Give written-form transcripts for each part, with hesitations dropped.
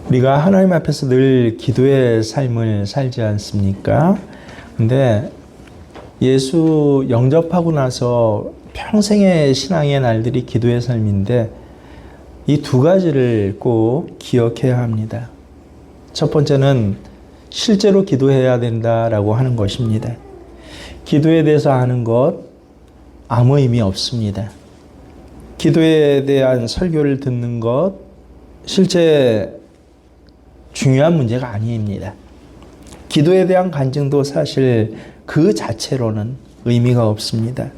우리가 하나님 앞에서 늘 기도의 삶을 살지 않습니까? 근데 예수 영접하고 나서 평생의 신앙의 날들이 기도의 삶인데 이 두 가지를 꼭 기억해야 합니다. 첫 번째는 실제로 기도해야 된다라고 하는 것입니다. 기도에 대해서 아는 것 아무 의미 없습니다. 기도에 대한 설교를 듣는 것 실제 중요한 문제가 아닙니다. 기도에 대한 간증도 사실 그 자체로는 의미가 없습니다.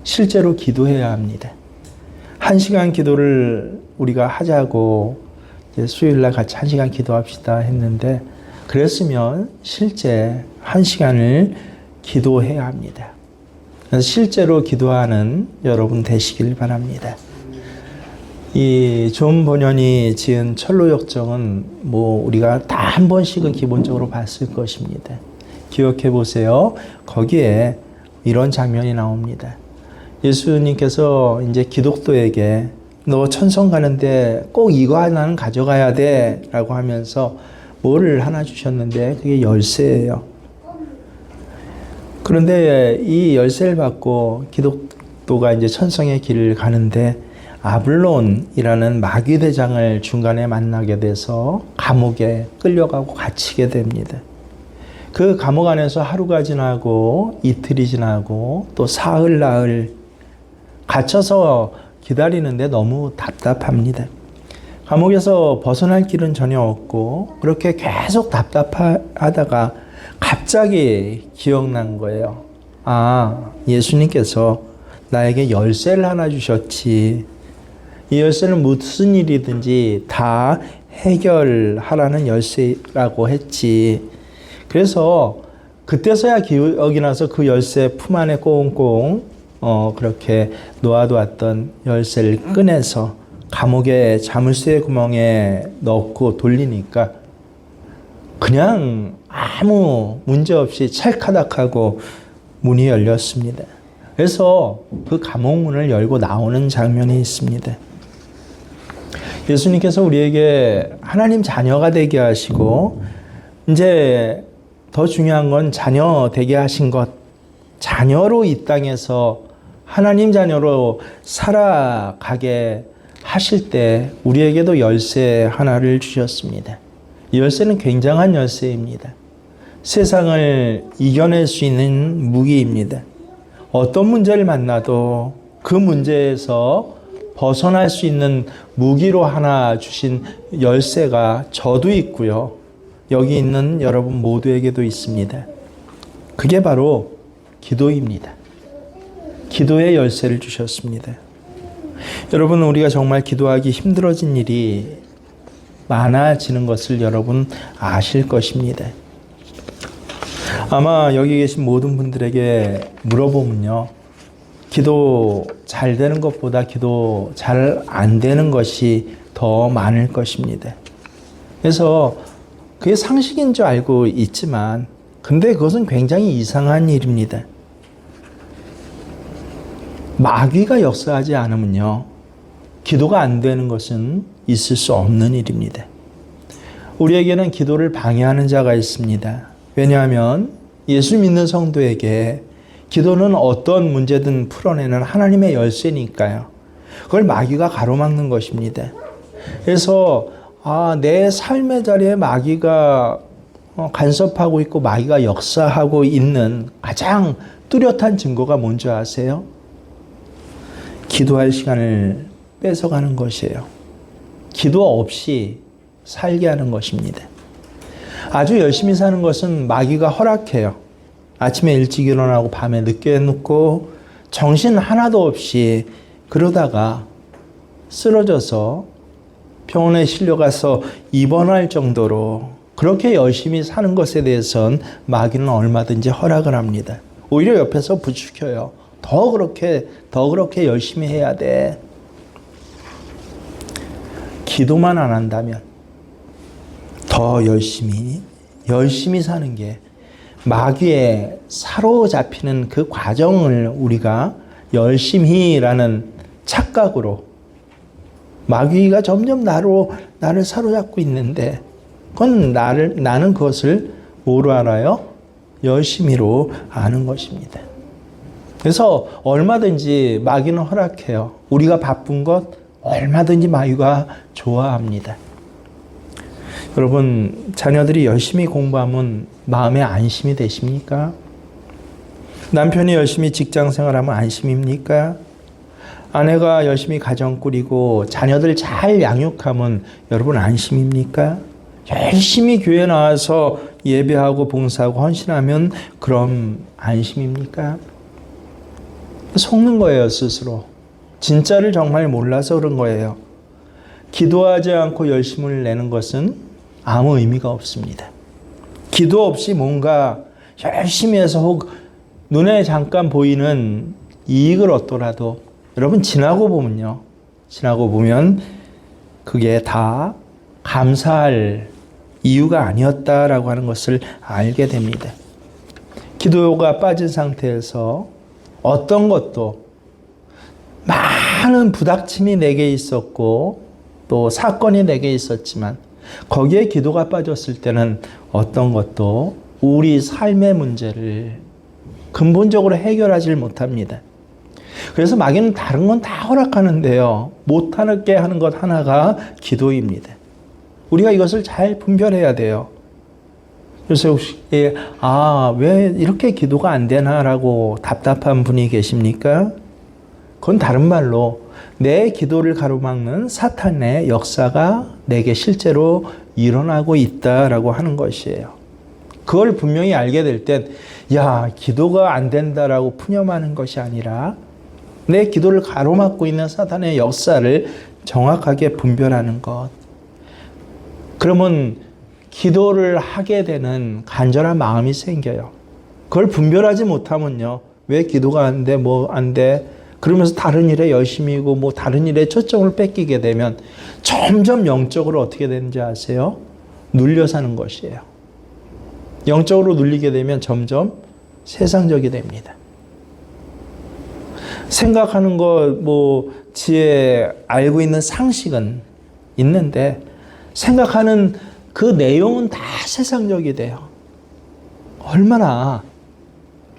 실제로 기도해야 합니다. 1시간 기도를 우리가 하자고 수요일날 같이 1시간 기도합시다 했는데 그랬으면 실제 1시간을 기도해야 합니다. 그래서 실제로 기도하는 여러분 되시길 바랍니다. 이 존 번연이 지은 철로역정은 우리가 다 한 번씩은 기본적으로 봤을 것입니다. 기억해 보세요. 거기에 이런 장면이 나옵니다. 예수님께서 이제 기독도에게 너 천성 가는데 꼭 이거 하나는 가져가야 돼 라고 하면서 뭐를 하나 주셨는데 그게 열쇠예요. 그런데 이 열쇠를 받고 기독도가 이제 천성의 길을 가는데 아블론이라는 마귀대장을 중간에 만나게 돼서 감옥에 끌려가고 갇히게 됩니다. 그 감옥 안에서 하루가 지나고 이틀이 지나고 또 사흘 나흘 갇혀서 기다리는데 너무 답답합니다. 감옥에서 벗어날 길은 전혀 없고 그렇게 계속 답답하다가 갑자기 기억난 거예요. 아, 예수님께서 나에게 열쇠를 하나 주셨지. 이 열쇠는 무슨 일이든지 다 해결하라는 열쇠라고 했지. 그래서 그때서야 기억이 나서 그 열쇠 품 안에 꽁꽁 그렇게 놓아두었던 열쇠를 꺼내서 감옥의 자물쇠 구멍에 넣고 돌리니까 그냥 아무 문제 없이 찰카닥하고 문이 열렸습니다. 그래서 그 감옥 문을 열고 나오는 장면이 있습니다. 예수님께서 우리에게 하나님 자녀가 되게 하시고 이제 더 중요한 건 자녀 되게 하신 것, 자녀로 이 땅에서 하나님 자녀로 살아가게 하실 때 우리에게도 열쇠 하나를 주셨습니다. 이 열쇠는 굉장한 열쇠입니다. 세상을 이겨낼 수 있는 무기입니다. 어떤 문제를 만나도 그 문제에서 벗어날 수 있는 무기로 하나 주신 열쇠가 저도 있고요. 여기 있는 여러분 모두에게도 있습니다. 그게 바로 기도입니다. 기도의 열쇠를 주셨습니다. 여러분, 우리가 정말 기도하기 힘들어진 일이 많아지는 것을 여러분 아실 것입니다. 아마 여기 계신 모든 분들에게 물어보면요. 기도 잘 되는 것보다 기도 잘 안 되는 것이 더 많을 것입니다. 그래서 그게 상식인 줄 알고 있지만 근데 그것은 굉장히 이상한 일입니다. 마귀가 역사하지 않으면요. 기도가 안 되는 것은 있을 수 없는 일입니다. 우리에게는 기도를 방해하는 자가 있습니다. 왜냐하면 예수 믿는 성도에게 기도는 어떤 문제든 풀어내는 하나님의 열쇠니까요. 그걸 마귀가 가로막는 것입니다. 그래서 내 삶의 자리에 마귀가 간섭하고 있고 마귀가 역사하고 있는 가장 뚜렷한 증거가 뭔지 아세요? 기도할 시간을 뺏어가는 것이에요. 기도 없이 살게 하는 것입니다. 아주 열심히 사는 것은 마귀가 허락해요. 아침에 일찍 일어나고 밤에 늦게 눕고 정신 하나도 없이 그러다가 쓰러져서 병원에 실려가서 입원할 정도로 그렇게 열심히 사는 것에 대해서는 마귀는 얼마든지 허락을 합니다. 오히려 옆에서 부추겨요. 더 그렇게 열심히 해야 돼. 기도만 안 한다면 더 열심히 사는 게 마귀에 사로잡히는 그 과정을 우리가 열심히라는 착각으로 마귀가 점점 나를 사로잡고 있는데, 그건 나는 그것을 뭐로 알아요? 열심히로 아는 것입니다. 그래서 얼마든지 마귀는 허락해요. 우리가 바쁜 것 얼마든지 마귀가 좋아합니다. 여러분, 자녀들이 열심히 공부하면 마음에 안심이 되십니까? 남편이 열심히 직장 생활하면 안심입니까? 아내가 열심히 가정 꾸리고 자녀들 잘 양육하면 여러분 안심입니까? 열심히 교회 나와서 예배하고 봉사하고 헌신하면 그럼 안심입니까? 속는 거예요, 스스로. 진짜를 정말 몰라서 그런 거예요. 기도하지 않고 열심을 내는 것은 아무 의미가 없습니다. 기도 없이 뭔가 열심히 해서 혹 눈에 잠깐 보이는 이익을 얻더라도 여러분 지나고 보면 그게 다 감사할 이유가 아니었다라고 하는 것을 알게 됩니다. 기도가 빠진 상태에서 어떤 것도 많은 부닥침이 내게 있었고 또 사건이 내게 있었지만 거기에 기도가 빠졌을 때는 어떤 것도 우리 삶의 문제를 근본적으로 해결하지 못합니다. 그래서 마귀는 다른 건 다 허락하는데요. 못하게 하는 것 하나가 기도입니다. 우리가 이것을 잘 분별해야 돼요. 그래서 혹시 왜 이렇게 기도가 안 되나라고 답답한 분이 계십니까? 그건 다른 말로 내 기도를 가로막는 사탄의 역사가 내게 실제로 일어나고 있다라고 하는 것이에요. 그걸 분명히 알게 될 땐 기도가 안 된다라고 푸념하는 것이 아니라 내 기도를 가로막고 있는 사탄의 역사를 정확하게 분별하는 것. 그러면 기도를 하게 되는 간절한 마음이 생겨요. 그걸 분별하지 못하면요. 왜 기도가 안 돼? 뭐 안 돼? 그러면서 다른 일에 열심히고 다른 일에 초점을 뺏기게 되면 점점 영적으로 어떻게 되는지 아세요? 눌려 사는 것이에요. 영적으로 눌리게 되면 점점 세상적이 됩니다. 생각하는 것, 지혜, 알고 있는 상식은 있는데 생각하는 그 내용은 다 세상적이 돼요. 얼마나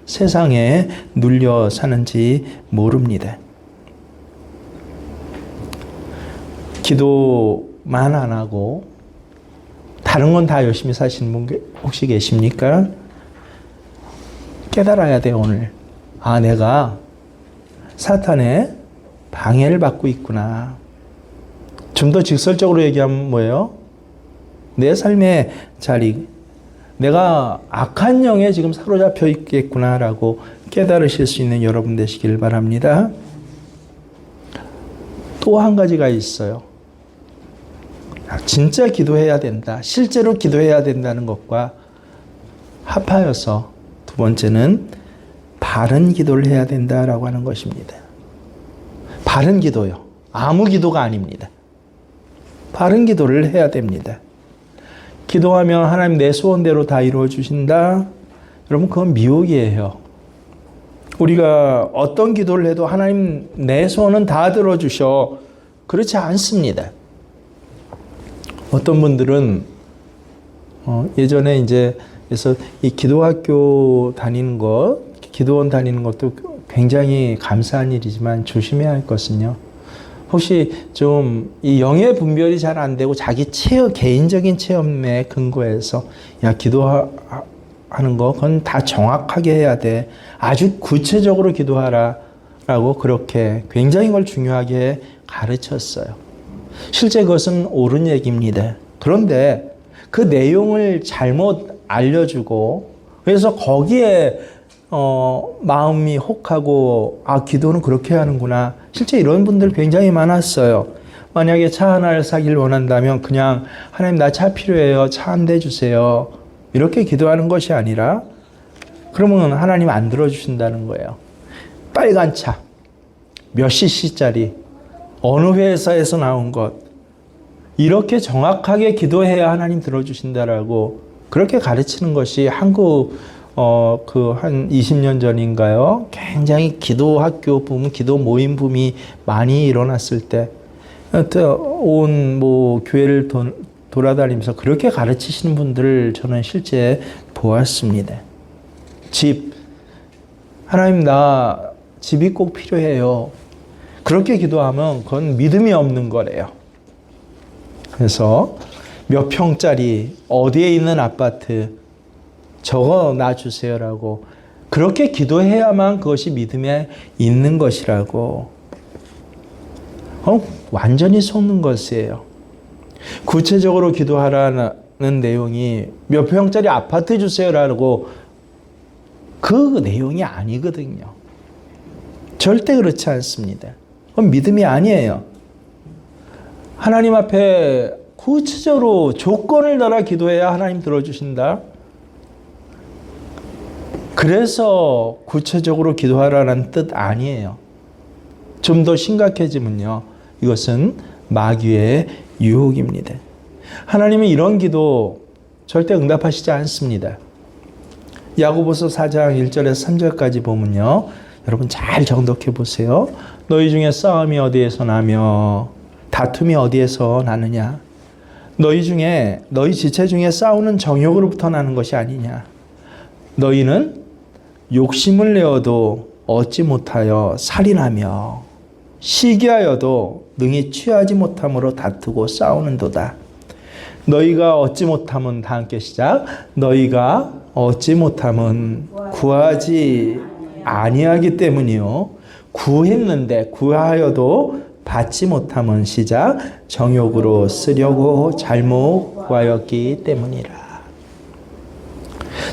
세상에 눌려 사는지 모릅니다. 기도만 안 하고 다른 건 다 열심히 사시는 분 혹시 계십니까? 깨달아야 돼요, 오늘. 내가 사탄의 방해를 받고 있구나. 좀 더 직설적으로 얘기하면 뭐예요? 내 삶의 자리, 내가 악한 영에 지금 사로잡혀 있겠구나라고 깨달으실 수 있는 여러분 되시길 바랍니다. 또 한 가지가 있어요. 진짜 기도해야 된다. 실제로 기도해야 된다는 것과 합하여서 두 번째는 바른 기도를 해야 된다라고 하는 것입니다. 바른 기도요. 아무 기도가 아닙니다. 바른 기도를 해야 됩니다. 기도하면 하나님 내 소원대로 다 이루어 주신다. 여러분 그건 미혹이에요. 우리가 어떤 기도를 해도 하나님 내 소원은 다 들어주셔. 그렇지 않습니다. 어떤 분들은 예전에 그래서 이 기도학교 다니는 것, 기도원 다니는 것도 굉장히 감사한 일이지만 조심해야 할 것은요. 혹시 좀 이 영의 분별이 잘 안 되고 자기 개인적인 체험에 근거해서 기도하는 거 그건 다 정확하게 해야 돼. 아주 구체적으로 기도하라 라고 그렇게 굉장히 그걸 중요하게 가르쳤어요. 실제 그것은 옳은 얘기입니다. 그런데 그 내용을 잘못 알려주고 그래서 거기에 마음이 혹하고 기도는 그렇게 하는구나. 실제 이런 분들 굉장히 많았어요. 만약에 차 하나를 사길 원한다면 그냥 하나님 나 차 필요해요. 차 한 대 주세요. 이렇게 기도하는 것이 아니라 그러면 하나님 안 들어주신다는 거예요. 빨간 차 몇 cc짜리 어느 회사에서 나온 것 이렇게 정확하게 기도해야 하나님 들어주신다라고 그렇게 가르치는 것이 한국 한 20년 전인가요? 굉장히 기도 학교 붐, 기도 모임 붐이 많이 일어났을 때 온 교회를 돌아다니면서 그렇게 가르치시는 분들을 저는 실제 보았습니다. 집, 하나님 나 집이 꼭 필요해요. 그렇게 기도하면 그건 믿음이 없는 거래요. 그래서 몇 평짜리 어디에 있는 아파트 적어 놔주세요라고 그렇게 기도해야만 그것이 믿음에 있는 것이라고 완전히 속는 것이에요. 구체적으로 기도하라는 내용이 몇 평짜리 아파트 주세요라고 그 내용이 아니거든요. 절대 그렇지 않습니다. 그건 믿음이 아니에요. 하나님 앞에 구체적으로 조건을 달아 기도해야 하나님 들어주신다. 그래서 구체적으로 기도하라는 뜻 아니에요. 좀 더 심각해지면요. 이것은 마귀의 유혹입니다. 하나님은 이런 기도 절대 응답하시지 않습니다. 야고보서 4장 1절에서 3절까지 보면요. 여러분 잘 정독해 보세요. 너희 중에 싸움이 어디에서 나며 다툼이 어디에서 나느냐? 너희 지체 중에 싸우는 정욕으로부터 나는 것이 아니냐? 너희는 욕심을 내어도 얻지 못하여 살인하며 시기하여도 능히 취하지 못함으로 다투고 싸우는도다. 너희가 얻지 못함은 다 함께 시작. 너희가 얻지 못함은 구하지 아니하기 때문이요. 구했는데 구하여도 받지 못함은 시작. 정욕으로 쓰려고 잘못 구하였기 때문이라.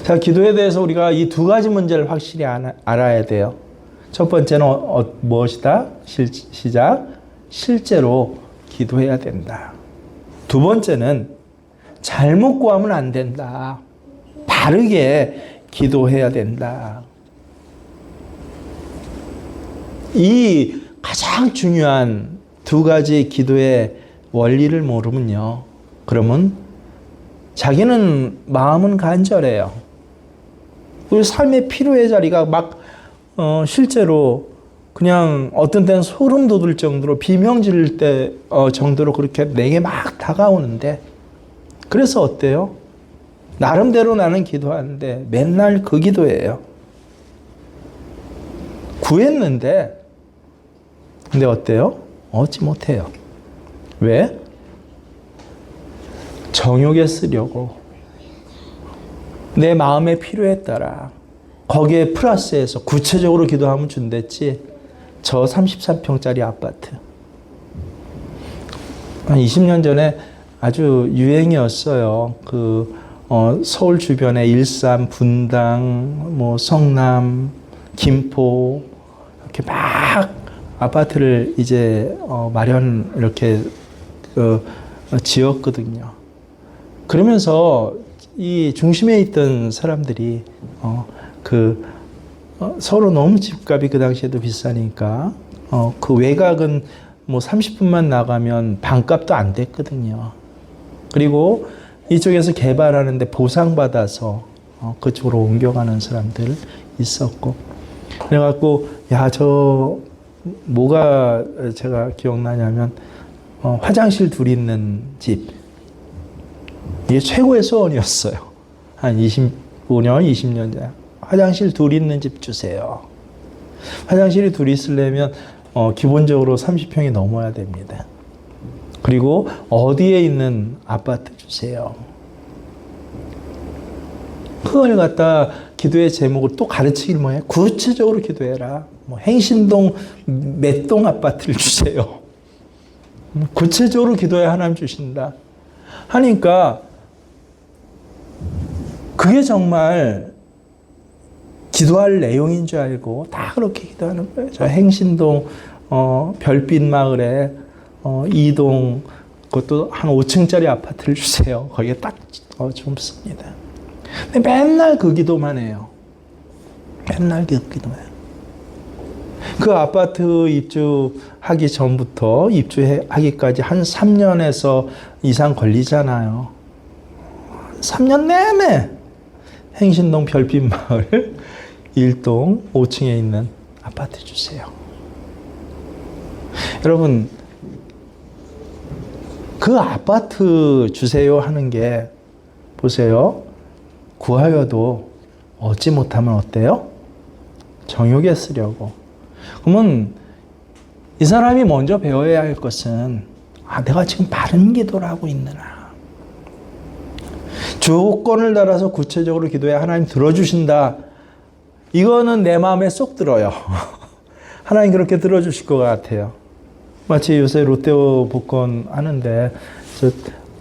자, 기도에 대해서 우리가 이 두 가지 문제를 확실히 알아야 돼요. 첫 번째는 무엇이다? 시작. 실제로 기도해야 된다. 두 번째는 잘못 구하면 안 된다. 바르게 기도해야 된다. 이 가장 중요한 두 가지 기도의 원리를 모르면요. 그러면 자기는 마음은 간절해요. 우리 삶의 필요의 자리가 막 실제로 그냥 어떤 때는 소름 돋을 정도로 비명 지를 때 정도로 그렇게 내게 막 다가오는데 그래서 어때요? 나름대로 나는 기도하는데 맨날 그 기도예요. 구했는데 근데 어때요? 얻지 못해요. 왜? 정욕에 쓰려고 내 마음의 필요에 따라 거기에 플러스해서 구체적으로 기도하면 준댔지. 저 33평짜리 아파트 한 20년 전에 아주 유행이었어요. 서울 주변에 일산, 분당, 성남, 김포 이렇게 막 아파트를 이제 이렇게 지었거든요. 그러면서 이 중심에 있던 사람들이 서로 너무 집값이 그 당시에도 비싸니까 그 외곽은 30분만 나가면 반값도 안 됐거든요. 그리고 이쪽에서 개발하는데 보상받아서 그쪽으로 옮겨가는 사람들 있었고 그래갖고 뭐가 제가 기억나냐면 화장실 둘 있는 집 이게 최고의 소원이었어요. 한 25년, 20년 전에 화장실 둘 있는 집 주세요. 화장실이 둘 있으려면 기본적으로 30평이 넘어야 됩니다. 그리고 어디에 있는 아파트 주세요. 그걸 갖다 기도의 제목을 또 가르치길 뭐해? 구체적으로 기도해라. 행신동 몇 동 아파트를 주세요. 구체적으로 기도해야 하나님 주신다. 하니까 그게 정말 기도할 내용인 줄 알고 다 그렇게 기도하는 거예요. 저 행신동 별빛 마을에 2동 그것도 한 5층짜리 아파트를 주세요. 거기에 딱 줍습니다. 근데 맨날 그 기도만 해요. 맨날 그 기도만 해요. 그 아파트 입주하기 전부터 입주하기까지 한 3년에서 이상 걸리잖아요. 3년 내내 행신동 별빛 마을 1동 5층에 있는 아파트 주세요. 여러분 그 아파트 주세요 하는 게 보세요. 구하여도 얻지 못하면 어때요? 정욕에 쓰려고. 그러면 이 사람이 먼저 배워야 할 것은 내가 지금 바른 기도를 하고 있느냐. 조건을 달아서 구체적으로 기도해 하나님 들어주신다. 이거는 내 마음에 쏙 들어요. 하나님 그렇게 들어주실 것 같아요. 마치 요새 롯데호 복권 하는데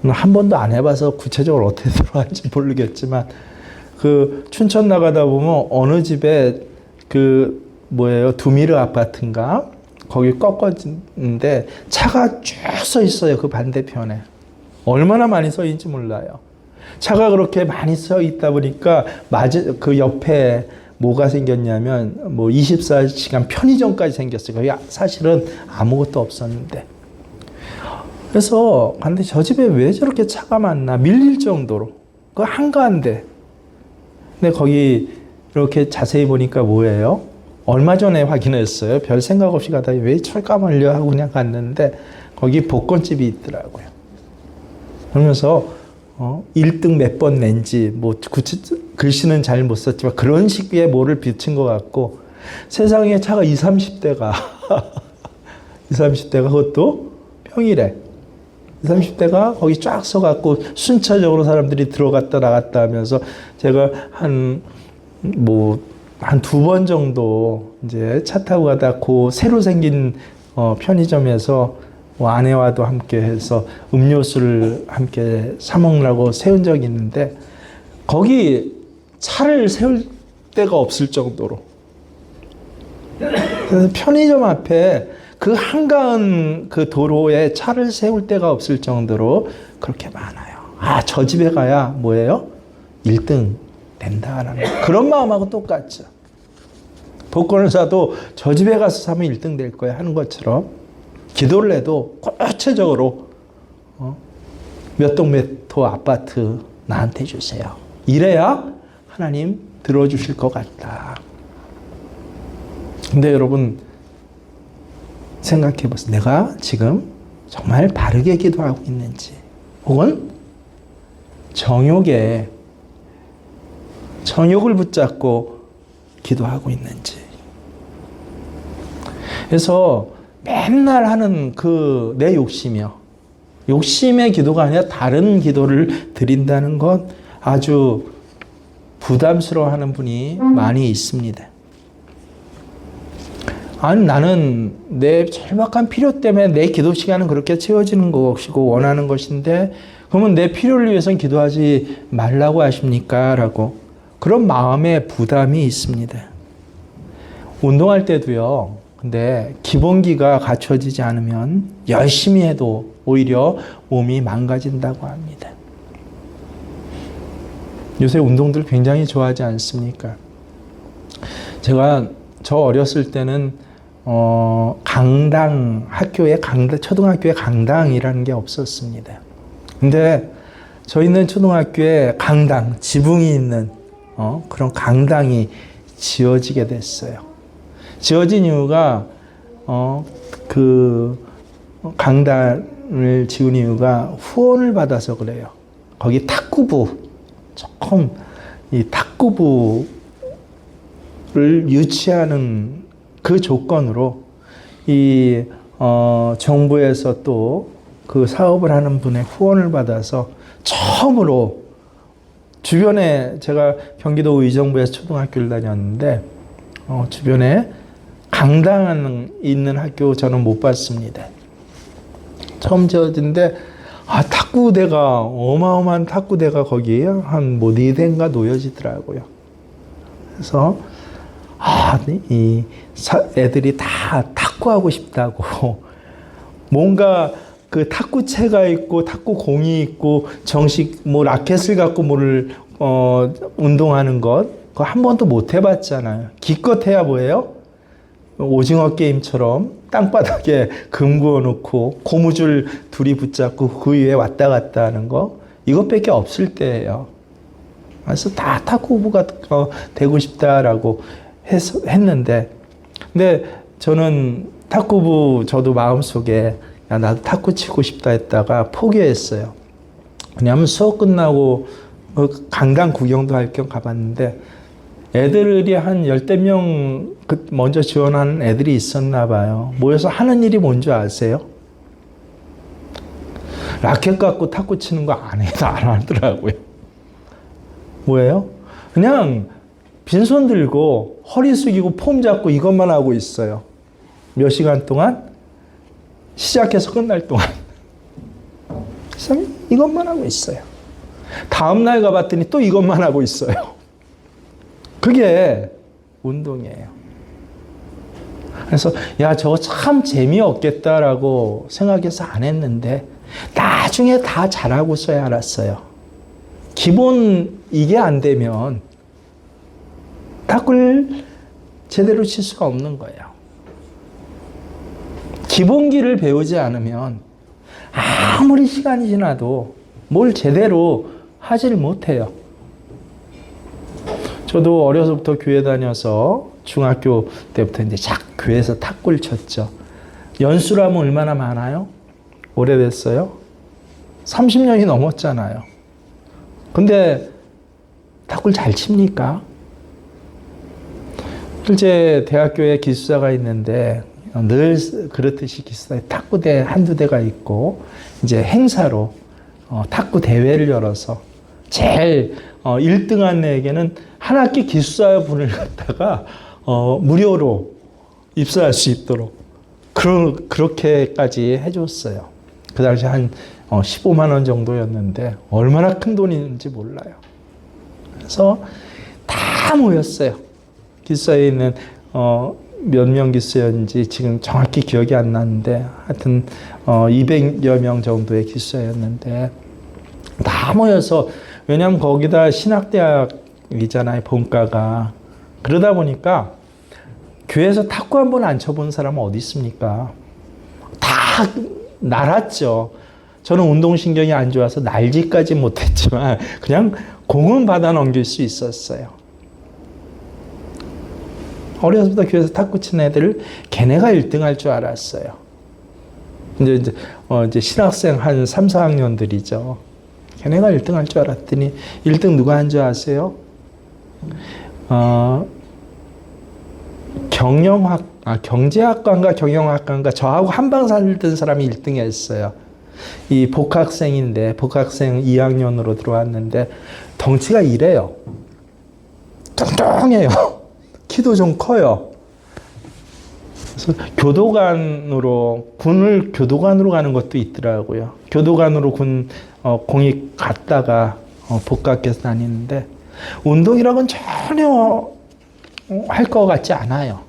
한 번도 안 해봐서 구체적으로 어떻게 들어갈지 모르겠지만 그 춘천 나가다 보면 어느 집에 두미르 아파트인가 거기 꺾어지는데 차가 쭉 서 있어요. 그 반대편에. 얼마나 많이 서 있는지 몰라요. 차가 그렇게 많이 서 있다 보니까 그 옆에 뭐가 생겼냐면 24시간 편의점까지 생겼어요. 거기 사실은 아무것도 없었는데. 그래서 근데 저 집에 왜 저렇게 차가 많나 밀릴 정도로 그 한가한데. 근데 거기 이렇게 자세히 보니까 뭐예요? 얼마 전에 확인했어요. 별 생각 없이 가다가 왜 철가 말려 하고 그냥 갔는데 거기 복권집이 있더라고요. 그러면서 1등 몇 번 낸지 글씨는 잘 못 썼지만 그런 식의 뭐를 비친 것 같고 세상에 차가 20, 30대가 20, 30대가 그것도 평일에 20, 30대가 거기 쫙 서갖고 순차적으로 사람들이 들어갔다 나갔다 하면서 제가 한 두 번 정도 이제 차 타고 가다 그 새로 생긴 편의점에서 아내와도 함께 해서 음료수를 함께 사 먹으라고 세운 적이 있는데 거기 차를 세울 데가 없을 정도로 그래서 편의점 앞에 그 한가한 그 도로에 차를 세울 데가 없을 정도로 그렇게 많아요. 저 집에 가야 뭐예요? 1등 낸다라는 그런 마음하고 똑같죠. 복권을 사도 저 집에 가서 사면 1등 될 거야 하는 것처럼 기도를 해도 구체적으로 몇 동 몇 호 아파트 나한테 주세요. 이래야 하나님 들어주실 것 같다. 근데 여러분 생각해 보세요. 내가 지금 정말 바르게 기도하고 있는지 혹은 정욕을 붙잡고 기도하고 있는지. 그래서 맨날 하는 내 욕심의 기도가 아니라 다른 기도를 드린다는 건 아주 부담스러워하는 분이 많이 있습니다. 아니 나는 내 절박한 필요 때문에 내 기도 시간은 그렇게 채워지는 것이고 원하는 것인데 그러면 내 필요를 위해서는 기도하지 말라고 하십니까? 라고 그런 마음의 부담이 있습니다. 운동할 때도요. 근데 기본기가 갖춰지지 않으면 열심히 해도 오히려 몸이 망가진다고 합니다. 요새 운동들 굉장히 좋아하지 않습니까? 저 어렸을 때는 초등학교에 강당이라는 게 없었습니다. 근데 저희는 초등학교에 지붕이 있는 그런 강당이 지어지게 됐어요. 지어진 이유가 그 강당을 지은 이유가 후원을 받아서 그래요. 거기 탁구부를 유치하는 그 조건으로 정부에서 또 그 사업을 하는 분의 후원을 받아서 처음으로 주변에 제가 경기도 의정부에서 초등학교를 다녔는데 주변에 강당 있는 학교 저는 못 봤습니다. 처음 지어진데 탁구대가 어마어마한 탁구대가 거기에 한 4대인가 놓여지더라고요. 그래서 애들이 다 탁구하고 싶다고 뭔가 그 탁구채가 있고 탁구공이 있고 정식 라켓을 갖고 운동하는 것 그거 한 번도 못 해봤잖아요. 기껏해야 뭐예요? 오징어 게임처럼 땅바닥에 금 구워놓고 고무줄 둘이 붙잡고 그 위에 왔다 갔다 하는 거 이것밖에 없을 때예요. 그래서 다 탁구부가 되고 싶다라고 했는데 근데 저는 탁구부 저도 마음속에 야, 나도 탁구 치고 싶다 했다가 포기했어요. 왜냐하면 수업 끝나고 강당 구경도 할 겸 가봤는데 애들이 한 10명 먼저 지원하는 애들이 있었나 봐요. 모여서 하는 일이 뭔지 아세요? 라켓 갖고 탁구 치는 거 안 하더라고요. 뭐예요? 그냥 빈손 들고 허리 숙이고 폼 잡고 이것만 하고 있어요. 몇 시간 동안? 시작해서 끝날 동안. 이것만 하고 있어요. 다음날 가봤더니 또 이것만 하고 있어요. 그게 운동이에요. 그래서 야, 저거 참 재미없겠다라고 생각해서 안 했는데 나중에 다 잘하고서야 알았어요. 기본 이게 안 되면 탁구를 제대로 칠 수가 없는 거예요. 기본기를 배우지 않으면 아무리 시간이 지나도 뭘 제대로 하지를 못해요. 저도 어려서부터 교회 다녀서 중학교 때부터 이제 교회에서 탁구를 쳤죠. 연수라면 얼마나 많아요? 오래됐어요? 30년이 넘었잖아요. 근데 탁구를 잘 칩니까? 실제 대학교에 기숙사가 있는데 늘 그렇듯이 기숙사에 탁구대 한두 대가 있고 이제 행사로 탁구 대회를 열어서 제일 1등한 애에게는 한 학기 기숙사 분을 갖다가 무료로 입사할 수 있도록 그렇게까지 해줬어요. 그 당시 한 15만 원 정도였는데 얼마나 큰 돈인지 몰라요. 그래서 다 모였어요. 기숙사에 있는 몇 명 기숙사였는지 지금 정확히 기억이 안 나는데 하여튼 200여 명 정도의 기숙사였는데 다 모여서, 왜냐하면 거기다 신학대학이잖아요, 본과가. 그러다 보니까 교회에서 탁구 한 번 안 쳐본 사람은 어디 있습니까? 다 날았죠. 저는 운동신경이 안 좋아서 날지까지 못했지만 그냥 공은 받아 넘길 수 있었어요. 어려서부터 교회에서 탁구 치는 애들을 걔네가 1등 할 줄 알았어요. 이제 신학생 한 3, 4학년들이죠. 걔네가 1등 할 줄 알았더니 1등 누가 한 줄 아세요? 경제학과인가 경영학과인가 저하고 한방 살던 사람이 1등 했어요. 이 복학생인데, 복학생 2학년으로 들어왔는데 덩치가 이래요. 뚱뚱해요. 키도 좀 커요. 그래서 군을 교도관으로 가는 것도 있더라고요. 교도관으로 공익 갔다가 복학해서 다니는데 운동이라고는 전혀 할 것 같지 않아요.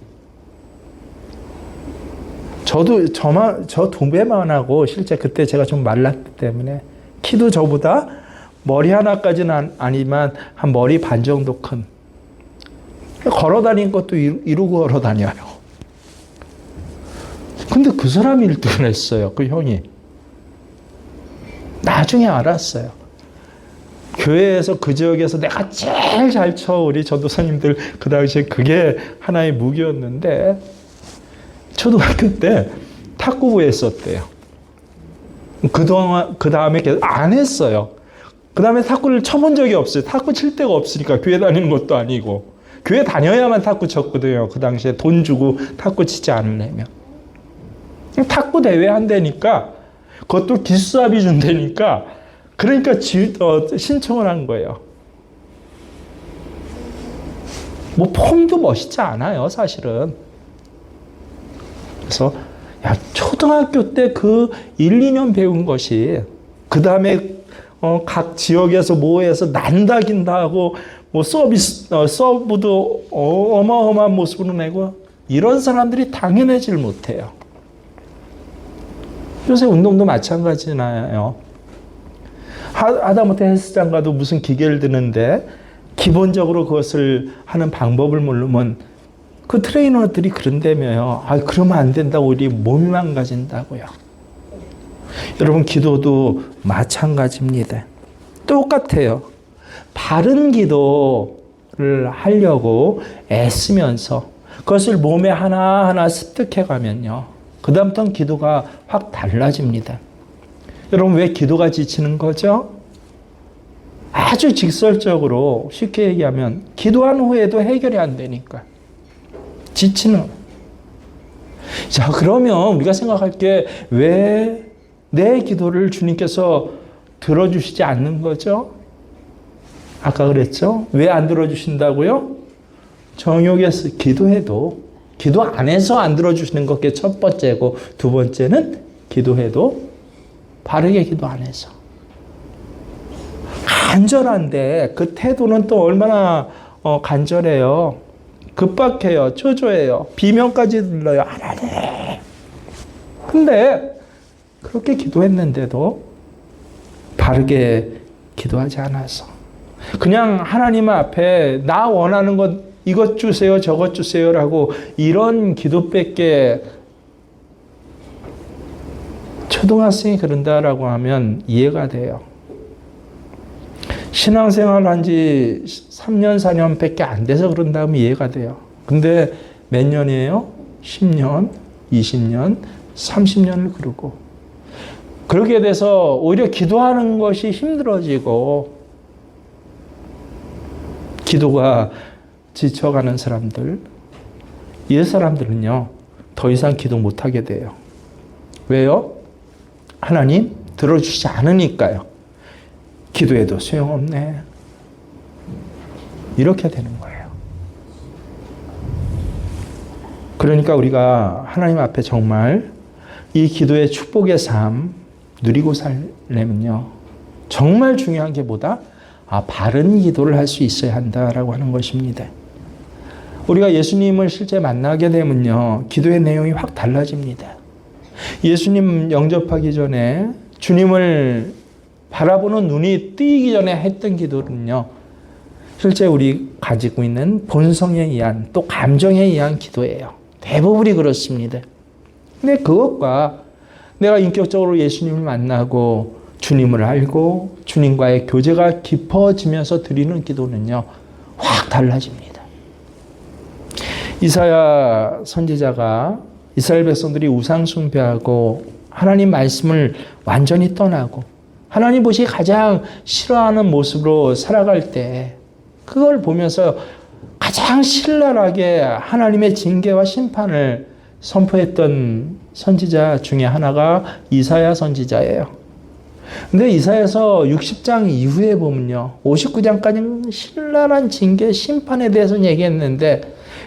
저 2배만 하고, 실제 그때 제가 좀 말랐기 때문에 키도 저보다 머리 하나까지는 아니지만 한 머리 반 정도 큰, 걸어 다니는 것도 이러고 걸어 다녀요. 근데 그 사람이 1등을 했어요. 그 형이. 나중에 알았어요. 교회에서 그 지역에서 내가 제일 잘 쳐, 우리 전도사님들 그 당시에 그게 하나의 무기였는데 초등학교 때 탁구부에 있었대요. 그 다음에 계속 안 했어요. 그 다음에 탁구를 쳐본 적이 없어요. 탁구 칠 데가 없으니까, 교회 다니는 것도 아니고. 교회 다녀야만 탁구 쳤거든요. 그 당시에 돈 주고 탁구 치지 않으려면. 탁구 대회 한다니까, 그것도 기숙사비 준다니까, 그러니까 신청을 한 거예요. 뭐 폼도 멋있지 않아요, 사실은. 그래서 초등학교 때 그 1, 2년 배운 것이 그 다음에 각 지역에서 모여서 난다 긴다 하고 뭐 서브도 어마어마한 모습으로 내고, 이런 사람들이 당연하질 못해요. 요새 운동도 마찬가지잖아요. 하다못해 헬스장 가도 무슨 기계를 드는데 기본적으로 그것을 하는 방법을 모르면 그 트레이너들이 그런다며요. 그러면 안 된다고, 우리 몸이 망가진다고요. 여러분, 기도도 마찬가지입니다. 똑같아요. 바른 기도를 하려고 애쓰면서 그것을 몸에 하나하나 습득해 가면요, 그다음부터는 기도가 확 달라집니다. 여러분 왜 기도가 지치는 거죠? 아주 직설적으로 쉽게 얘기하면 기도한 후에도 해결이 안 되니까 지치는. 자, 그러면 우리가 생각할 게 왜 내 기도를 주님께서 들어주시지 않는 거죠? 아까 그랬죠? 왜 안 들어주신다고요? 정욕에서 기도해도 기도 안에서 안 들어주시는 것게 첫 번째고, 두 번째는 기도해도 바르게 기도 안 해서. 간절한데 그 태도는 또 얼마나 간절해요. 급박해요. 초조해요. 비명까지 들러요. 하나님. 근데 그렇게 기도했는데도 바르게 기도하지 않아서 그냥 하나님 앞에 나 원하는 것 이것 주세요 저것 주세요라고 이런 기도밖에, 초등학생이 그런다라고 하면 이해가 돼요. 신앙생활 한 지 3년 4년밖에 안 돼서 그런다면 이해가 돼요. 근데 몇 년이에요? 10년, 20년, 30년을 그러고, 그렇게 돼서 오히려 기도하는 것이 힘들어지고 기도가 지쳐가는 사람들, 이 사람들은요 더 이상 기도 못하게 돼요. 왜요? 하나님 들어주시지 않으니까요. 기도해도 소용없네. 이렇게 되는 거예요. 그러니까 우리가 하나님 앞에 정말 이 기도의 축복의 삶 누리고 살려면요, 정말 중요한 게 뭐다? 바른 기도를 할 수 있어야 한다라고 하는 것입니다. 우리가 예수님을 실제 만나게 되면요, 기도의 내용이 확 달라집니다. 예수님 영접하기 전에 주님을 바라보는 눈이 뜨이기 전에 했던 기도는요, 실제 우리 가지고 있는 본성에 의한, 또 감정에 의한 기도예요. 대부분이 그렇습니다. 근데 그것과 내가 인격적으로 예수님을 만나고 주님을 알고 주님과의 교제가 깊어지면서 드리는 기도는요, 확 달라집니다. 이사야 선지자가 이스라엘 백성들이 우상 숭배하고 하나님 말씀을 완전히 떠나고 하나님 보시기 가장 싫어하는 모습으로 살아갈 때, 그걸 보면서 가장 신랄하게 하나님의 징계와 심판을 선포했던 선지자 중에 하나가 이사야 선지자예요. 근데 이사야서 60장 이후에 보면요, 59장까지는 신랄한 징계, 심판에 대해서 얘기했는데,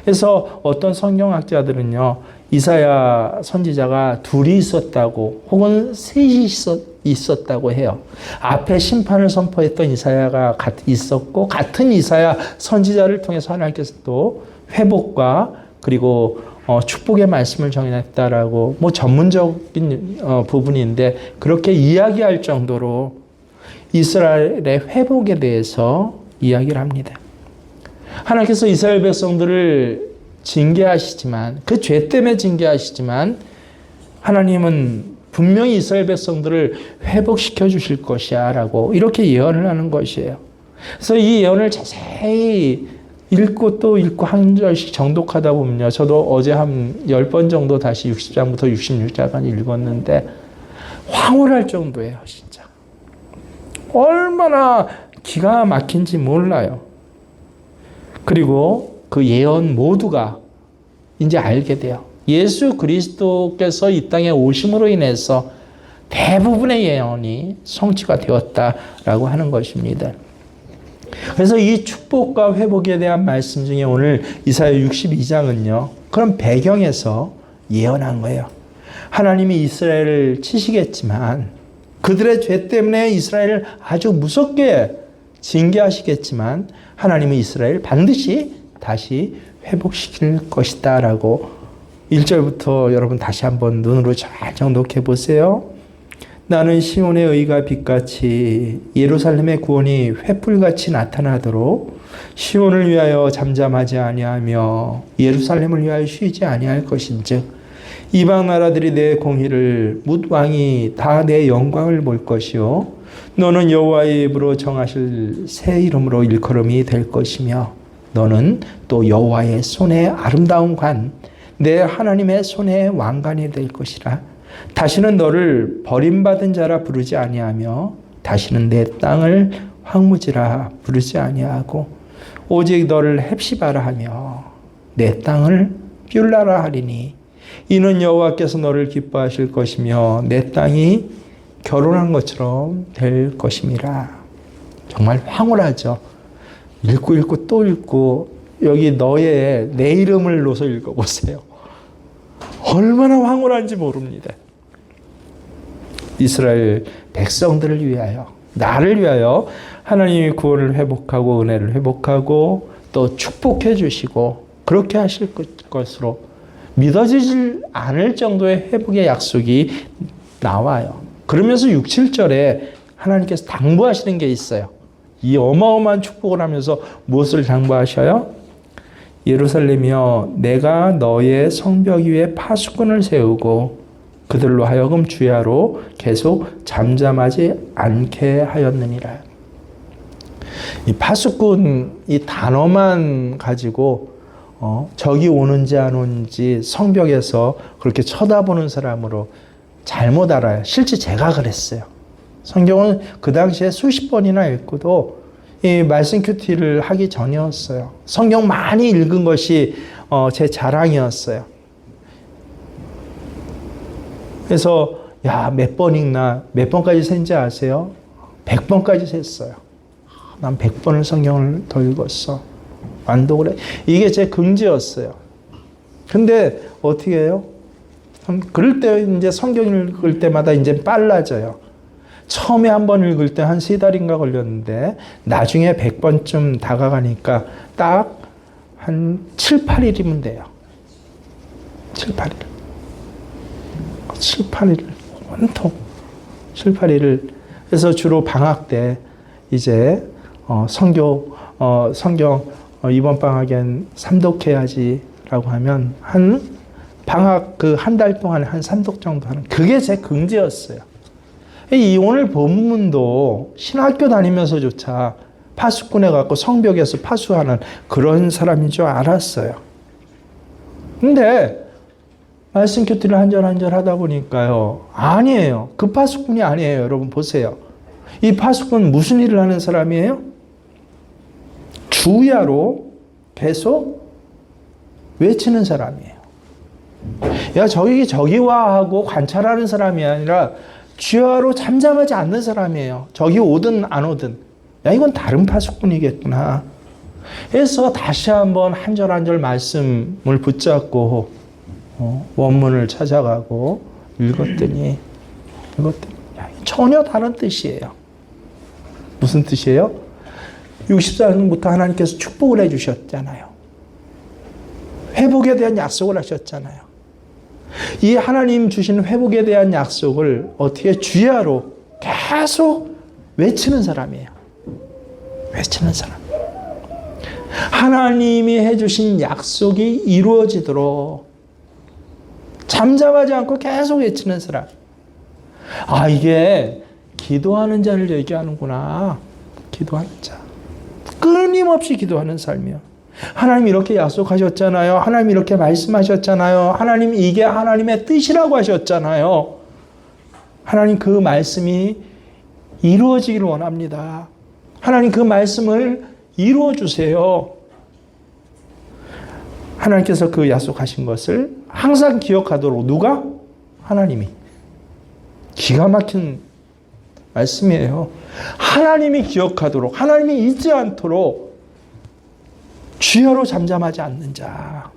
그래서 어떤 성경학자들은요, 이사야 선지자가 둘이 있었다고 혹은 셋이 있었다고 해요. 앞에 심판을 선포했던 이사야가 있었고, 같은 이사야 선지자를 통해서 하나님께서 또 회복과 그리고 축복의 말씀을 전했다라고, 전문적인 부분인데 그렇게 이야기할 정도로 이스라엘의 회복에 대해서 이야기를 합니다. 하나님께서 이스라엘 백성들을 징계하시지만, 그 죄 때문에 징계하시지만 하나님은 분명히 이스라엘 백성들을 회복시켜 주실 것이야 라고 이렇게 예언을 하는 것이에요. 그래서 이 예언을 자세히 읽고 또 읽고 한 절씩 정독하다 보면요, 저도 어제 한 10번 정도 다시 60장부터 66장까지 읽었는데 황홀할 정도예요. 진짜 얼마나 기가 막힌지 몰라요. 그리고 그 예언 모두가 이제 알게 돼요. 예수 그리스도께서 이 땅에 오심으로 인해서 대부분의 예언이 성취가 되었다라고 하는 것입니다. 그래서 이 축복과 회복에 대한 말씀 중에 오늘 이사야 62장은요, 그런 배경에서 예언한 거예요. 하나님이 이스라엘을 치시겠지만, 그들의 죄 때문에 이스라엘을 아주 무섭게 징계하시겠지만, 하나님은 이스라엘 반드시 다시 회복시킬 것이다 라고 1절부터 여러분 다시 한번 눈으로 잘 정독해 보세요. 나는 시온의 의가 빛같이 예루살렘의 구원이 횃불같이 나타나도록 시온을 위하여 잠잠하지 아니하며 예루살렘을 위하여 쉬지 아니할 것인즉 이방 나라들이 내 공의를 뭇 왕이 다 내 영광을 볼 것이요 너는 여호와의 입으로 정하실 새 이름으로 일컬음이 될 것이며 너는 또 여호와의 손의 아름다운 관 내 하나님의 손에 왕관이 될 것이라. 다시는 너를 버림받은 자라 부르지 아니하며 다시는 내 땅을 황무지라 부르지 아니하고 오직 너를 헵시바라 하며 내 땅을 뷸라라 하리니 이는 여호와께서 너를 기뻐하실 것이며 내 땅이 결혼한 것처럼 될 것임이라. 정말 황홀하죠. 읽고 또 읽고 여기 너의 내 이름을 넣어서 읽어보세요. 얼마나 황홀한지 모릅니다. 이스라엘 백성들을 위하여, 나를 위하여 하나님이 구원을 회복하고 은혜를 회복하고 또 축복해 주시고 그렇게 하실 것으로 믿어지질 않을 정도의 회복의 약속이 나와요. 그러면서 6, 7절에 하나님께서 당부하시는 게 있어요. 이 어마어마한 축복을 하면서 무엇을 당부하셔요? 예루살렘이여 내가 너의 성벽 위에 파수꾼을 세우고 그들로 하여금 주야로 계속 잠잠하지 않게 하였느니라. 이 파수꾼 이 단어만 가지고 적이 오는지 안 오는지 성벽에서 그렇게 쳐다보는 사람으로 잘못 알아요. 실제 제가 그랬어요. 성경은 그 당시에 수십 번이나 읽고도 이 말씀 큐티를 하기 전이었어요. 성경 많이 읽은 것이 제 자랑이었어요. 그래서 몇 번 읽나 몇 번까지 센지 아세요? 100번까지 셌어요. 난 100번을 성경을 더 읽었어. 완독을 해. 이게 제 금지였어요. 근데 어떻게 해요? 그럴 때 이제 성경 읽을 때마다 이제 빨라져요. 처음에 한 번 읽을 때 한 3달인가 걸렸는데 나중에 100번쯤 다가가니까 딱 한 7, 8일이면 돼요. 7, 8일. 7, 8일을 온통 7, 8일을. 그래서 주로 방학 때 이제 성경 이번 방학엔 삼독해야지라고 하면 한 방학 그 한 달 동안 한 3독 정도 하는 그게 제 금지였어요. 이 오늘 본문도 신학교 다니면서조차 파수꾼에 갖고 성벽에서 파수하는 그런 사람인 줄 알았어요. 근데 말씀 큐티를 한 절 하다 보니까요. 아니에요. 그 파수꾼이 아니에요. 여러분 보세요. 이 파수꾼은 무슨 일을 하는 사람이에요? 주야로 계속 외치는 사람이에요. 야, 저기와 하고 관찰하는 사람이 아니라 주야로 잠잠하지 않는 사람이에요. 저기 오든 안 오든. 야, 이건 다른 파수꾼이겠구나. 그래서 다시 한번 한 절 한 절 말씀을 붙잡고 원문을 찾아가고 읽었더니 야, 전혀 다른 뜻이에요. 무슨 뜻이에요? 64년부터 하나님께서 축복을 해주셨잖아요. 회복에 대한 약속을 하셨잖아요. 이 하나님 주시는 회복에 대한 약속을 어떻게 주야로 계속 외치는 사람이에요. 외치는 사람. 하나님이 해주신 약속이 이루어지도록 잠잠하지 않고 계속 외치는 사람. 아, 이게 기도하는 자를 얘기하는구나. 기도하는 자. 끊임없이 기도하는 삶이요. 하나님 이렇게 약속하셨잖아요. 하나님 이렇게 말씀하셨잖아요. 하나님 이게 하나님의 뜻이라고 하셨잖아요. 하나님 그 말씀이 이루어지기를 원합니다. 하나님 그 말씀을 이루어 주세요. 하나님께서 그 약속하신 것을 항상 기억하도록 누가? 하나님이. 기가 막힌 말씀이에요. 하나님이 기억하도록, 하나님이 잊지 않도록 주야로 잠잠하지 않는 자.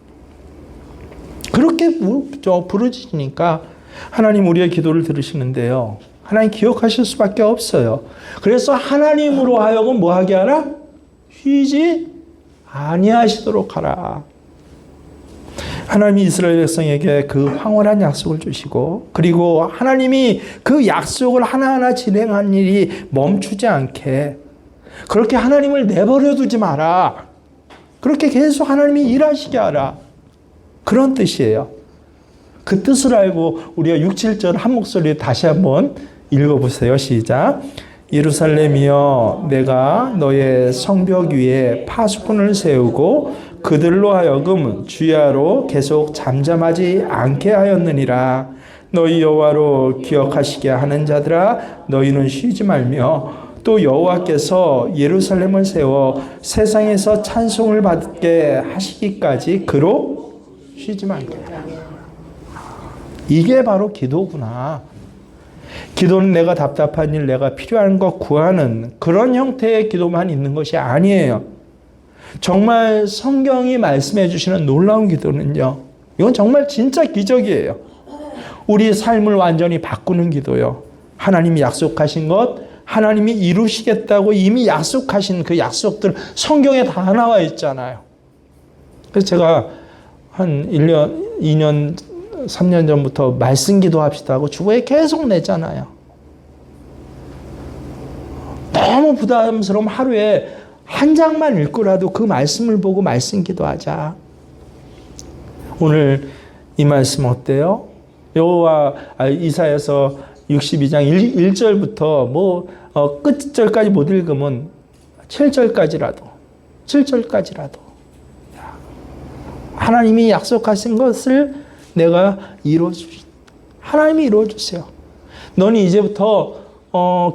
그렇게 부르짖으니까 하나님 우리의 기도를 들으시는데요. 하나님 기억하실 수밖에 없어요. 그래서 하나님으로 하여금 뭐하게 하라? 쉬지 아니하시도록 하라. 하나님이 이스라엘 백성에게 그 황홀한 약속을 주시고 그리고 하나님이 그 약속을 하나하나 진행한 일이 멈추지 않게 그렇게 하나님을 내버려 두지 마라. 그렇게 계속 하나님이 일하시게 하라. 그런 뜻이에요. 그 뜻을 알고 우리가 6, 7절 한 목소리에 다시 한번 읽어보세요. 시작. 예루살렘이여 내가 너의 성벽 위에 파수꾼을 세우고 그들로 하여금 주야로 계속 잠잠하지 않게 하였느니라. 너희 여호와로 기억하시게 하는 자들아, 너희는 쉬지 말며 또 여호와께서 예루살렘을 세워 세상에서 찬송을 받게 하시기까지 그로 쉬지 말게. 이게 바로 기도구나. 기도는 내가 답답한 일, 내가 필요한 것 구하는 그런 형태의 기도만 있는 것이 아니에요. 정말 성경이 말씀해 주시는 놀라운 기도는요, 이건 정말 진짜 기적이에요. 우리 삶을 완전히 바꾸는 기도요. 하나님이 약속하신 것, 하나님이 이루시겠다고 이미 약속하신 그 약속들 성경에 다 나와 있잖아요. 그래서 제가 한 1년, 2년, 3년 전부터 말씀 기도합시다 하고 주보에 계속 내잖아요. 너무 부담스러우면 하루에 한 장만 읽고라도 그 말씀을 보고 말씀 기도하자. 오늘 이 말씀 어때요? 이사야서 62장 1절부터 끝절까지 못 읽으면 7절까지라도 하나님이 약속하신 것을 내가 하나님이 이루어주세요. 너는 이제부터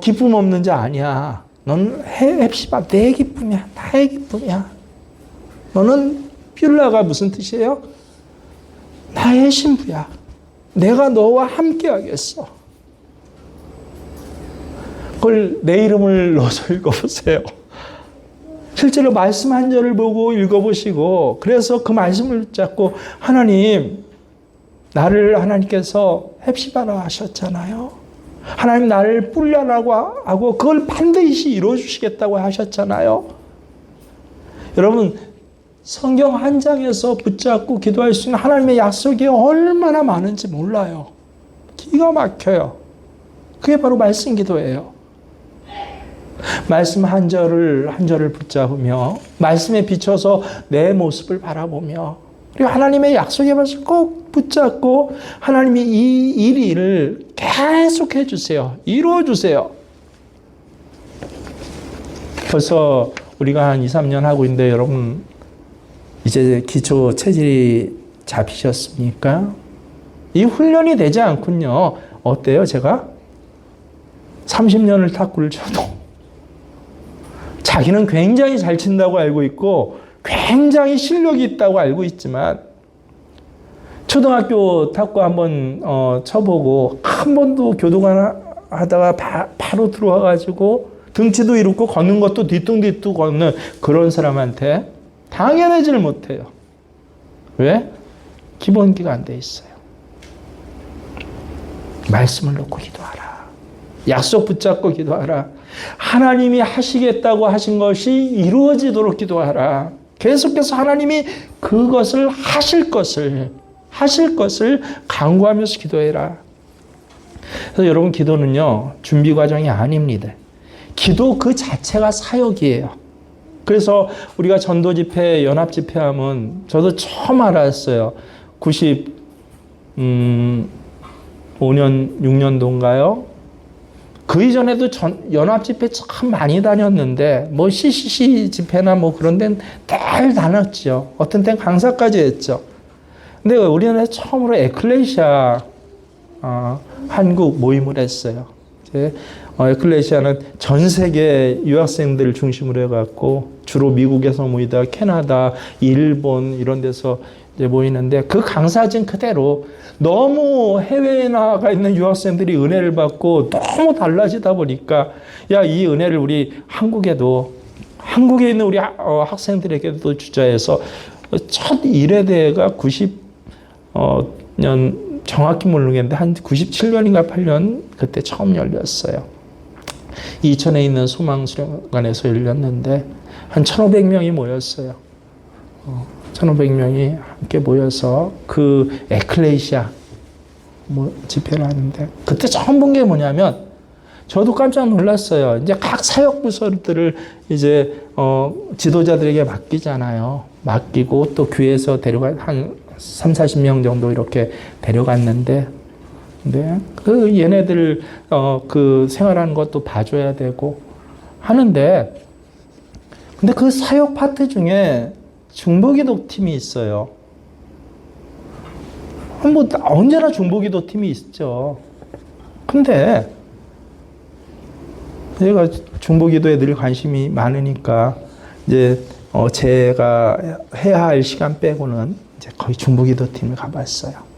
기쁨 없는 자 아니야. 너는 헵시바 내 기쁨이야. 나의 기쁨이야. 너는 뷸라가 무슨 뜻이에요? 나의 신부야. 내가 너와 함께 하겠어. 그걸 내 이름을 넣어서 읽어보세요. 실제로 말씀 한 절을 보고 읽어보시고, 그래서 그 말씀을 붙잡고, 하나님, 나를 하나님께서 헵시바라 하셨잖아요. 하나님 나를 뿔려라고 하고 그걸 반드시 이루어주시겠다고 하셨잖아요. 여러분, 성경 한 장에서 붙잡고 기도할 수 있는 하나님의 약속이 얼마나 많은지 몰라요. 기가 막혀요. 그게 바로 말씀 기도예요. 말씀 한 절을 붙잡으며 말씀에 비춰서 내 모습을 바라보며, 그리고 하나님의 약속에 맞서 꼭 붙잡고 하나님이 이 일을 계속 해주세요. 이루어주세요. 벌써 우리가 한 2, 3년 하고 있는데 여러분 이제 기초 체질이 잡히셨습니까? 이 훈련이 되지 않군요. 어때요? 제가 30년을 탁구를 쳐도 자기는 굉장히 잘 친다고 알고 있고 굉장히 실력이 있다고 알고 있지만, 초등학교 탁구 한번 쳐보고 한 번도 교도관 하다가 바로 들어와가지고 등치도 이렇고 걷는 것도 뒤뚱뒤뚱 걷는 그런 사람한테 당연하지를 못해요. 왜? 기본기가 안 돼 있어요. 말씀을 놓고 기도하라. 약속 붙잡고 기도하라. 하나님이 하시겠다고 하신 것이 이루어지도록 기도하라. 계속해서 하나님이 그것을 하실 것을 간구하면서 기도해라. 그래서 여러분, 기도는요, 준비 과정이 아닙니다. 기도 그 자체가 사역이에요. 그래서 우리가 전도 집회, 연합 집회 하면 저도 처음 알았어요. 95년, 6년도인가요? 그 이전에도 연합 집회 참 많이 다녔는데, CCC 집회나 그런 데는 늘 다녔죠. 어떤 때는 강사까지 했죠. 근데 우리나라에서 처음으로 에클레시아 한국 모임을 했어요. 에클레시아는 전 세계 유학생들을 중심으로 해갖고 주로 미국에서 모이다가 캐나다, 일본 이런 데서 이제 모이는데, 그 강사진 그대로 너무 해외에 나가 있는 유학생들이 은혜를 받고 너무 달라지다 보니까, 이 은혜를 우리 한국에 있는 우리 학생들에게도 주자 해서 첫 1회대가 90년 정확히 모르겠는데 한 97년인가 8년 그때 처음 열렸어요. 이천에 있는 소망수련관에서 열렸는데 한 1,500명이 모였어요. 1,500명이 함께 모여서 그 에클레시아 집회를 하는데, 그때 처음 본 게 뭐냐면, 저도 깜짝 놀랐어요. 이제 각 사역 부서들을 이제 지도자들에게 맡기잖아요. 맡기고 또 교회에서 한 3, 40명 정도 이렇게 데려갔는데, 근데 그 얘네들 그 생활하는 것도 봐줘야 되고 하는데, 근데 그 사역 파트 중에 중보기도 팀이 있어요. 뭐 언제나 중보기도 팀이 있죠. 근데 제가 중보기도에 늘 관심이 많으니까 이제 제가 해야 할 시간 빼고는 이제 거의 중보기도 팀을 가봤어요.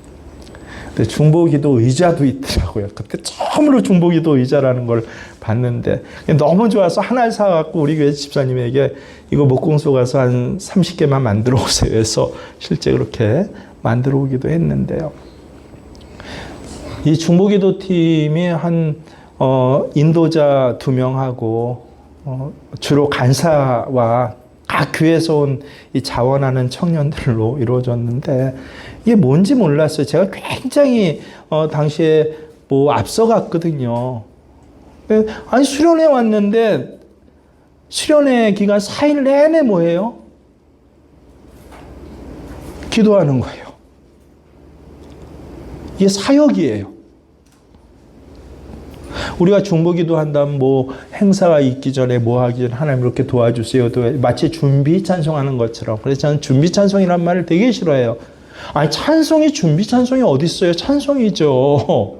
근데 중보기도 의자도 있더라고요. 그때 처음으로 중보기도 의자라는 걸 봤는데 너무 좋아서 하나를 사갖고 우리 교회 집사님에게 이거 목공소 가서 한 30개만 만들어 오세요 해서 실제 그렇게 만들어 오기도 했는데요. 이 중보기도 팀이 한 인도자 2명하고 주로 간사와 각 교회에서 온 이 자원하는 청년들로 이루어졌는데 이게 뭔지 몰랐어요. 제가 굉장히 당시에 뭐 앞서갔거든요. 아니 수련회 왔는데 수련회 기간 4일 내내 뭐예요? 기도하는 거예요. 이게 사역이에요. 우리가 중보기도 한다면 뭐 행사가 있기 전에 뭐 하기 전에 하나님 이렇게 도와주세요. 마치 준비 찬송하는 것처럼. 그래서 저는 준비 찬송이란 말을 되게 싫어해요. 아니 찬송이 준비 찬송이 어디 있어요? 찬송이죠.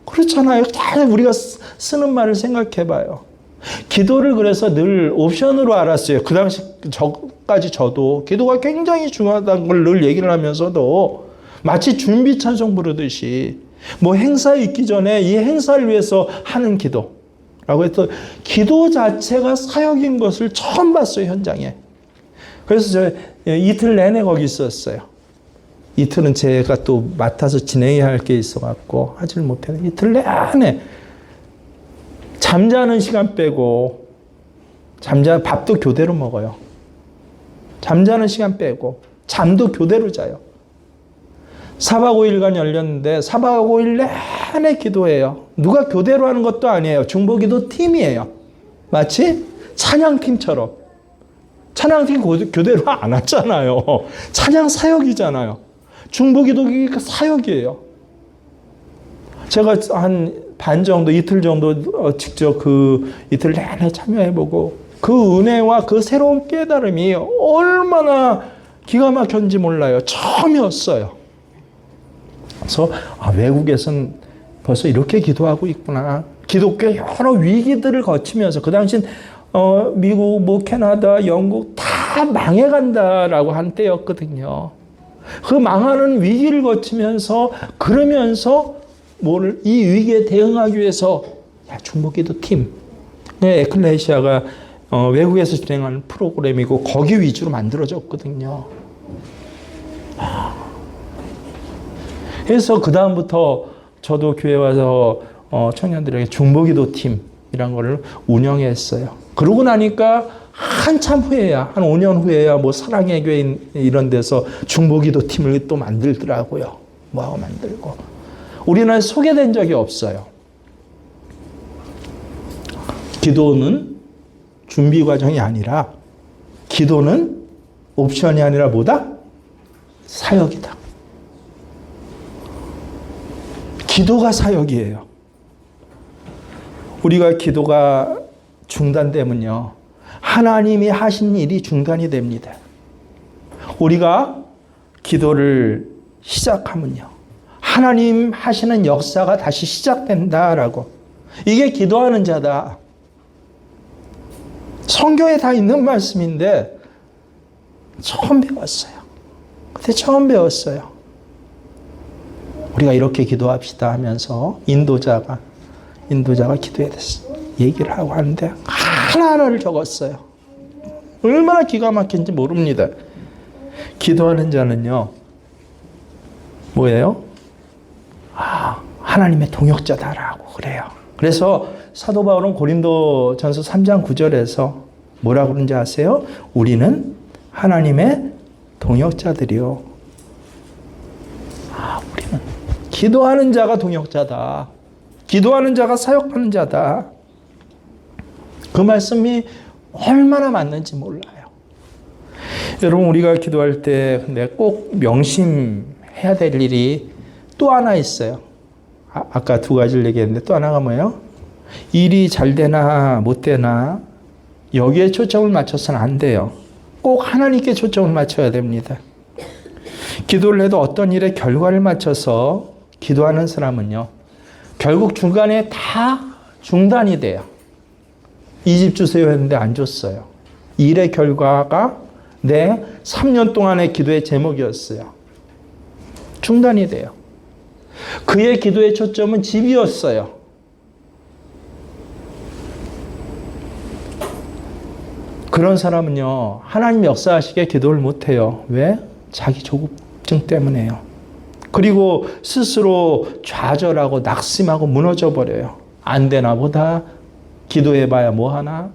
그렇잖아요. 다 우리가 쓰는 말을 생각해봐요. 기도를 그래서 늘 옵션으로 알았어요. 그 당시 저까지 저도 기도가 굉장히 중요하다는 걸 늘 얘기를 하면서도 마치 준비 찬송 부르듯이 뭐 행사 있기 전에 이 행사를 위해서 하는 기도라고 해서 기도 자체가 사역인 것을 처음 봤어요, 현장에. 그래서 저 이틀 내내 거기 있었어요. 이틀은 제가 또 맡아서 진행해야 할 게 있어갖고 하질 못했는데 이틀 내내 잠자는 시간 빼고 밥도 교대로 먹어요. 잠자는 시간 빼고 잠도 교대로 자요. 4박 5일간 열렸는데 4박 5일 내내 기도해요. 누가 교대로 하는 것도 아니에요. 중보기도 팀이에요. 마치 찬양팀처럼. 찬양팀 교대로 안 왔잖아요. 찬양 사역이잖아요. 중보기도 사역이에요. 제가 한 반 정도, 이틀 정도 직접 그 이틀 내내 참여해보고 그 은혜와 그 새로운 깨달음이 얼마나 기가 막혔는지 몰라요. 처음이었어요. 그래서 외국에서는 벌써 이렇게 기도하고 있구나. 기독교 여러 위기들을 거치면서 그 당시엔 미국, 뭐 캐나다, 영국 다 망해간다라고 한 때였거든요. 그 망하는 위기를 거치면서 그러면서 이 위기에 대응하기 위해서 중보기도 팀, 에클레시아가 외국에서 진행하는 프로그램이고 거기 위주로 만들어졌거든요. 그래서 그 다음부터 저도 교회 와서 청년들에게 중보기도 팀이란 거를 운영했어요. 그러고 나니까 한참 후에야, 한 5년 후에야 뭐 사랑의 교회 이런 데서 중보기도 팀을 또 만들더라고요. 뭐하고 만들고. 우리는 소개된 적이 없어요. 기도는 준비 과정이 아니라 기도는 옵션이 아니라 뭐다? 사역이다. 기도가 사역이에요. 우리가 기도가 중단되면요. 하나님이 하신 일이 중단이 됩니다. 우리가 기도를 시작하면요. 하나님 하시는 역사가 다시 시작된다라고. 이게 기도하는 자다. 성경에 다 있는 말씀인데 처음 배웠어요. 그때 처음 배웠어요. 우리가 이렇게 기도합시다 하면서 인도자가 기도에 대해서 얘기를 하고 하는데 하나하나를 적었어요. 얼마나 기가 막힌지 모릅니다. 기도하는 자는요. 뭐예요? 하나님의 동역자다라고 그래요. 그래서 사도 바울은 고린도전서 3장 9절에서 뭐라고 그러는지 아세요? 우리는 하나님의 동역자들이요. 우리는 기도하는 자가 동역자다. 기도하는 자가 사역하는 자다. 그 말씀이 얼마나 맞는지 몰라요. 여러분 우리가 기도할 때 근데 꼭 명심해야 될 일이 또 하나 있어요. 아까 두 가지를 얘기했는데 또 하나가 뭐예요? 일이 잘 되나 못 되나 여기에 초점을 맞춰서는 안 돼요. 꼭 하나님께 초점을 맞춰야 됩니다. 기도를 해도 어떤 일에 결과를 맞춰서 기도하는 사람은요, 결국 중간에 다 중단이 돼요. 이 집 주세요 했는데 안 줬어요. 일의 결과가 내 3년 동안의 기도의 제목이었어요. 중단이 돼요. 그의 기도의 초점은 집이었어요. 그런 사람은요, 하나님 역사하시게 기도를 못해요. 왜? 자기 조급증 때문에요. 그리고 스스로 좌절하고 낙심하고 무너져 버려요. 안 되나 보다. 기도해봐야 뭐하나?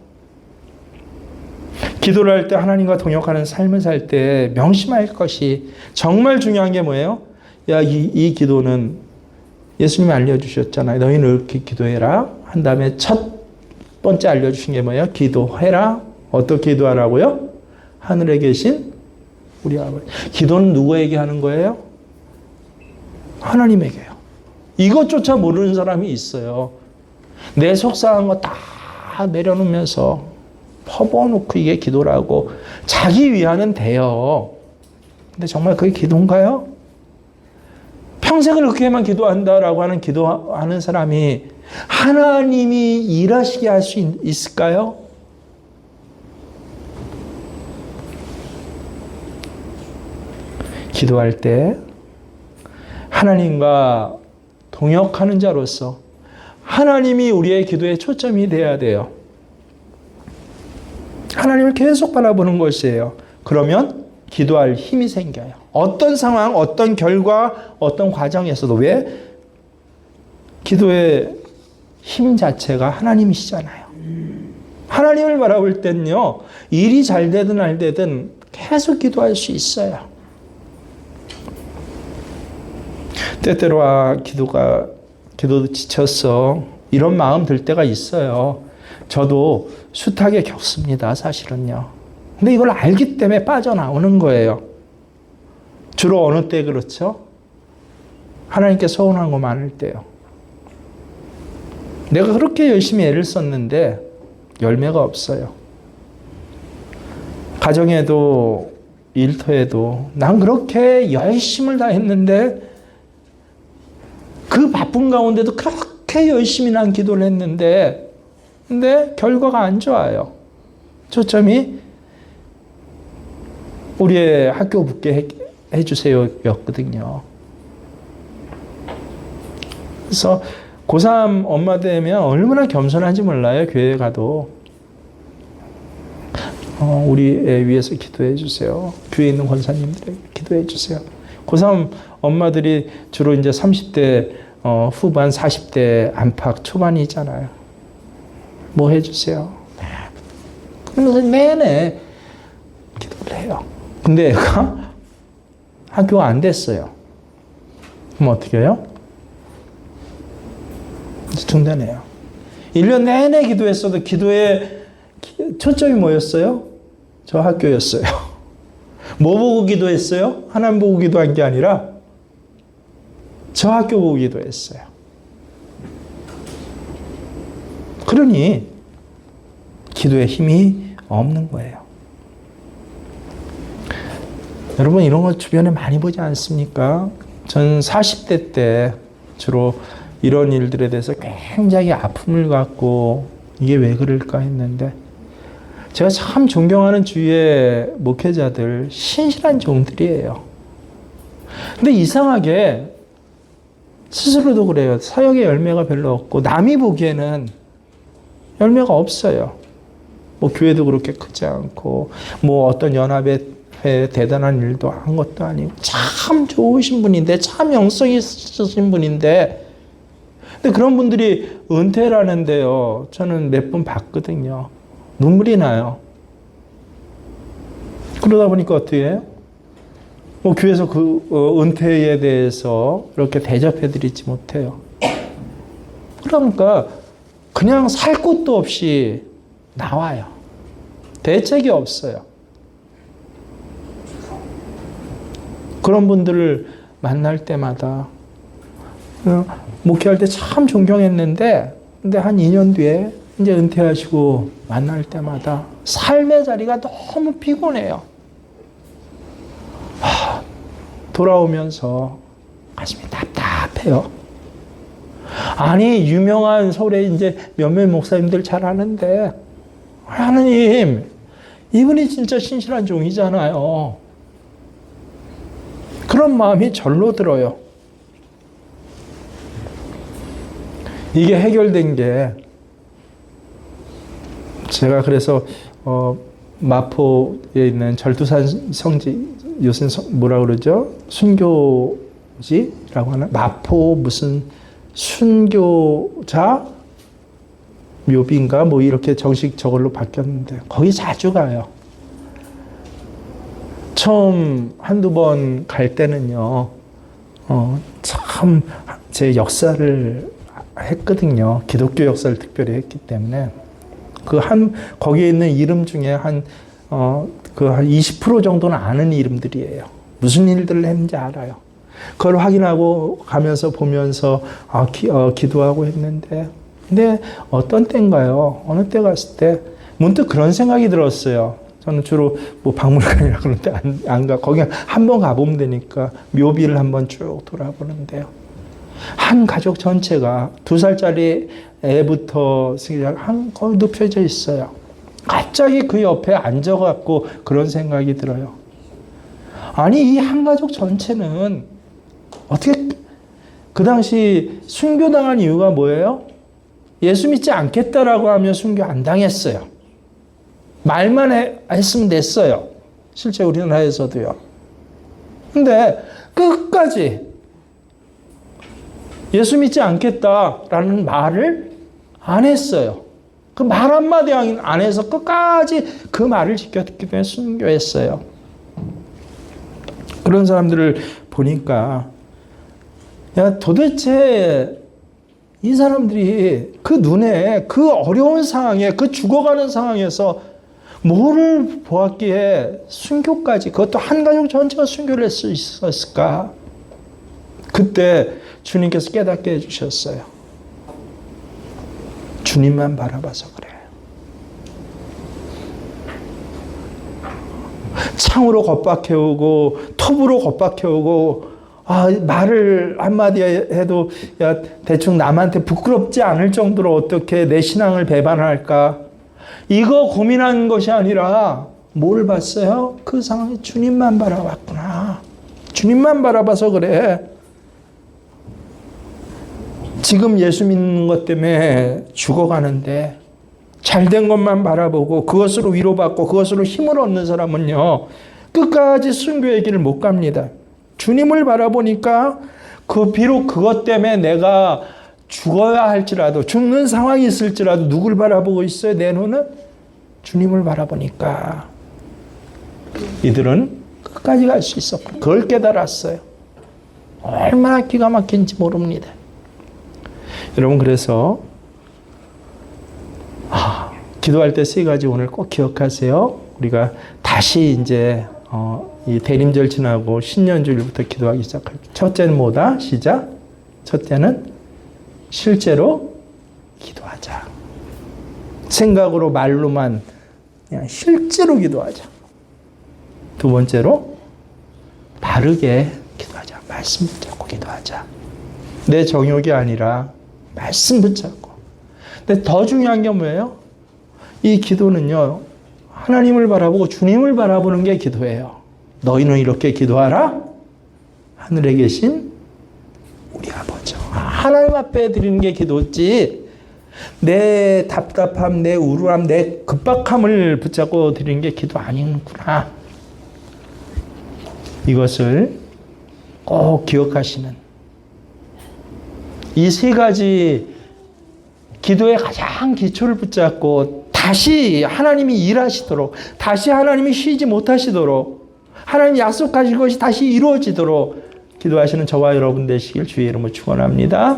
기도를 할 때 하나님과 동역하는 삶을 살 때 명심할 것이 정말 중요한 게 뭐예요? 야, 이 기도는 예수님이 알려주셨잖아요. 너희는 이렇게 기도해라. 한 다음에 첫 번째 알려주신 게 뭐예요? 기도해라. 어떻게 기도하라고요? 하늘에 계신 우리 아버지. 기도는 누구에게 하는 거예요? 하나님에게요. 이것조차 모르는 사람이 있어요. 내 속상한 거 다 내려놓으면서 퍼부어놓고 이게 기도라고 자기 위안은 돼요. 근데 정말 그게 기도인가요? 평생을 그렇게만 기도한다라고 하는 기도하는 사람이 하나님이 일하시게 할 수 있을까요? 기도할 때 하나님과 동역하는 자로서 하나님이 우리의 기도의 초점이 돼야 돼요. 하나님을 계속 바라보는 것이에요. 그러면 기도할 힘이 생겨요. 어떤 상황, 어떤 결과, 어떤 과정에서도. 왜? 기도의 힘 자체가 하나님이시잖아요. 하나님을 바라볼 때는요, 일이 잘 되든 안 되든 계속 기도할 수 있어요. 때때로 기도도 지쳤어. 이런 마음 들 때가 있어요. 저도 숱하게 겪습니다, 사실은요. 근데 이걸 알기 때문에 빠져나오는 거예요. 주로 어느 때 그렇죠? 하나님께 서운한 거 많을 때요. 내가 그렇게 열심히 애를 썼는데 열매가 없어요. 가정에도 일터에도 난 그렇게 열심을 다했는데 그 바쁜 가운데도 그렇게 열심히 난 기도를 했는데 근데 결과가 안 좋아요. 초점이 우리의 학교 붙게 해주세요 였거든요. 그래서 고3 엄마 되면 얼마나 겸손한지 몰라요. 교회에 가도. 우리 애 위해서 기도해 주세요. 교회에 있는 권사님들 기도해 주세요. 고3 엄마들이 주로 이제 30대 후반 40대 안팎 초반이잖아요. 뭐 해주세요. 그러면서 내내 기도를 해요. 근데 애가 학교가 안 됐어요. 그럼 어떻게 해요? 중단해요. 1년 내내 기도했어도 기도에 초점이 뭐였어요? 저 학교였어요. 뭐 보고 기도했어요? 하나님 보고 기도한 게 아니라 저 학교 보고 기도했어요. 그러니 기도에 힘이 없는 거예요. 여러분 이런 거 주변에 많이 보지 않습니까? 전 40대 때 주로 이런 일들에 대해서 굉장히 아픔을 갖고 이게 왜 그럴까 했는데 제가 참 존경하는 주위의 목회자들 신실한 종들이에요. 근데 이상하게 스스로도 그래요. 사역의 열매가 별로 없고 남이 보기에는 열매가 없어요. 뭐 교회도 그렇게 크지 않고 뭐 어떤 연합에 대단한 일도 한 것도 아니고 참 좋으신 분인데 참 영성이 있으신 분인데 근데 그런 분들이 은퇴를 하는데요. 저는 몇 번 봤거든요. 눈물이 나요. 그러다 보니까 어떻게 해요? 뭐 교회에서 그 은퇴에 대해서 이렇게 대접해드리지 못해요. 그러니까 그냥 살 곳도 없이 나와요. 대책이 없어요. 그런 분들을 만날 때마다 목회할 때 참 존경했는데 근데 한 2년 뒤에 이제 은퇴하시고 만날 때마다 삶의 자리가 너무 피곤해요. 돌아오면서 가슴이 답답해요. 아니, 유명한 서울에 이제 몇몇 목사님들 잘 아는데, 하나님, 이분이 진짜 신실한 종이잖아요. 그런 마음이 절로 들어요. 이게 해결된 게, 제가 그래서 마포에 있는 절두산 성지, 요새 뭐라 그러죠? 순교지라고 하나? 마포 무슨 순교자 묘비인가? 뭐 이렇게 정식 저걸로 바뀌었는데, 거기 자주 가요. 처음 한두 번 갈 때는요, 참 제 역사를 했거든요. 기독교 역사를 특별히 했기 때문에. 거기에 있는 이름 중에 한 20% 정도는 아는 이름들이에요. 무슨 일들을 했는지 알아요. 그걸 확인하고 가면서 보면서 기도하고 했는데, 근데 어떤 때인가요? 어느 때 갔을 때 문득 그런 생각이 들었어요. 저는 주로 뭐 박물관이라 그런데 안 가. 거기 한 번 가보면 되니까 묘비를 한번 쭉 돌아보는데요. 한 가족 전체가 2살짜리 애부터 거의 눕혀져 있어요. 갑자기 그 옆에 앉아갖고 그런 생각이 들어요. 아니, 이 한 가족 전체는 어떻게, 그 당시 순교당한 이유가 뭐예요? 예수 믿지 않겠다라고 하면 순교 안 당했어요. 말만 했으면 됐어요. 실제 우리나라에서도요. 근데 끝까지 예수 믿지 않겠다라는 말을 안 했어요. 그 말 한마디 안 해서 끝까지 그 말을 지켰기 때문에 순교했어요. 그런 사람들을 보니까, 야, 도대체 이 사람들이 그 눈에 그 어려운 상황에, 그 죽어가는 상황에서 뭐를 보았기에 순교까지, 그것도 한 가족 전체가 순교를 할 수 있었을까? 그때 주님께서 깨닫게 해주셨어요. 주님만 바라봐서 그래. 창으로 겁박해오고 톱으로 겁박해오고, 말을 한마디 해도 야, 대충 남한테 부끄럽지 않을 정도로 어떻게 내 신앙을 배반할까? 이거 고민한 것이 아니라 뭘 봤어요? 그 상황에 주님만 바라봤구나. 주님만 바라봐서 그래. 지금 예수 믿는 것 때문에 죽어가는데 잘된 것만 바라보고 그것으로 위로받고 그것으로 힘을 얻는 사람은요, 끝까지 순교의 길을 못 갑니다. 주님을 바라보니까 비록 그것 때문에 내가 죽어야 할지라도, 죽는 상황이 있을지라도 누굴 바라보고 있어요? 내 눈은 주님을 바라보니까 이들은 끝까지 갈 수 있었고, 그걸 깨달았어요. 얼마나 기가 막힌지 모릅니다. 여러분, 그래서 기도할 때 3가지 오늘 꼭 기억하세요. 우리가 다시 이제 이 대림절 지나고 신년주일부터 기도하기 시작할게요. 첫째는 뭐다? 시작. 첫째는 실제로 기도하자. 생각으로 말로만, 그냥 실제로 기도하자. 두 번째로 바르게 기도하자. 말씀 붙잡고 기도하자. 내 정욕이 아니라 말씀 붙잡고. 근데 더 중요한 게 뭐예요? 이 기도는요, 하나님을 바라보고 주님을 바라보는 게 기도예요. 너희는 이렇게 기도하라. 하늘에 계신 우리 아버지. 하나님 앞에 드리는 게 기도지, 내 답답함, 내 우울함, 내 급박함을 붙잡고 드리는 게 기도 아니구나. 이것을 꼭 기억하시는, 이 3가지 기도의 가장 기초를 붙잡고 다시 하나님이 일하시도록, 다시 하나님이 쉬지 못하시도록, 하나님이 약속하신 것이 다시 이루어지도록 기도하시는 저와 여러분 되시길 주의 이름으로 축원합니다.